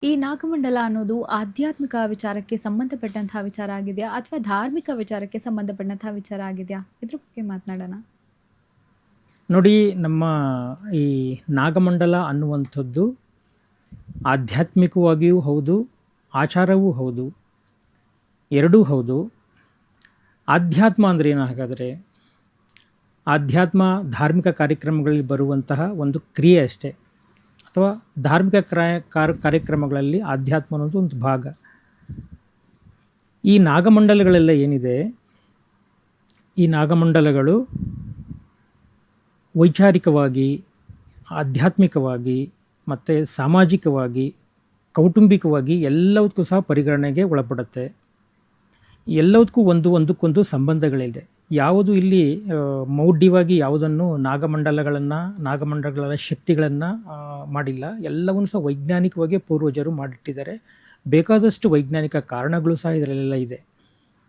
ಈ ನಾಗಮಂಡಲ ಅನ್ನೋದು ಆಧ್ಯಾತ್ಮಿಕ ವಿಚಾರಕ್ಕೆ ಸಂಬಂಧಪಟ್ಟಂತಹ ವಿಚಾರ ಆಗಿದೆಯಾ? ಅಥವಾ ಧಾರ್ಮಿಕ ವಿಚಾರಕ್ಕೆ ಸಂಬಂಧಪಟ್ಟಂತಹ ವಿಚಾರ ಆಗಿದೆಯಾ? ಇದ್ರ ಬಗ್ಗೆ ಮಾತನಾಡೋಣ. ನೋಡಿ, ನಮ್ಮ ಈ ನಾಗಮಂಡಲ ಅನ್ನುವಂಥದ್ದು ಆಧ್ಯಾತ್ಮಿಕವಾಗಿಯೂ ಹೌದು, ಆಚಾರವೂ ಹೌದು, ಎರಡೂ ಹೌದು. ಆಧ್ಯಾತ್ಮ ಅಂದರೆ ಏನು ಹಾಗಾದರೆ? ಆಧ್ಯಾತ್ಮ ಧಾರ್ಮಿಕ ಕಾರ್ಯಕ್ರಮಗಳಲ್ಲಿ ಬರುವಂತಹ ಒಂದು ಕ್ರಿಯೆ ಅಷ್ಟೇ, ಅಥವಾ ಧಾರ್ಮಿಕ ಕಾರ್ಯಕ್ರಮಗಳಲ್ಲಿ ಆಧ್ಯಾತ್ಮ ಅನ್ನೋದು ಒಂದು ಭಾಗ. ಈ ನಾಗಮಂಡಲಗಳೆಲ್ಲ ಏನಿದೆ, ಈ ನಾಗಮಂಡಲಗಳು ವೈಚಾರಿಕವಾಗಿ, ಆಧ್ಯಾತ್ಮಿಕವಾಗಿ ಮತ್ತು ಸಾಮಾಜಿಕವಾಗಿ, ಕೌಟುಂಬಿಕವಾಗಿ ಎಲ್ಲದಕ್ಕೂ ಸಹ ಪರಿಗಣನೆಗೆ ಒಳಪಡುತ್ತೆ. ಎಲ್ಲದಕ್ಕೂ ಒಂದಕ್ಕೊಂದು ಸಂಬಂಧಗಳಿದೆ. ಯಾವುದು ಇಲ್ಲಿ ಮೌಢ್ಯವಾಗಿ ಯಾವುದನ್ನು ನಾಗಮಂಡಲಗಳ ಶಕ್ತಿಗಳನ್ನು ಮಾಡಿಲ್ಲ. ಎಲ್ಲವನ್ನೂ ಸಹ ವೈಜ್ಞಾನಿಕವಾಗಿ ಪೂರ್ವಜರು ಮಾಡಿಟ್ಟಿದ್ದಾರೆ. ಬೇಕಾದಷ್ಟು ವೈಜ್ಞಾನಿಕ ಕಾರಣಗಳು ಸಹ ಇದರಲ್ಲೆಲ್ಲ ಇದೆ.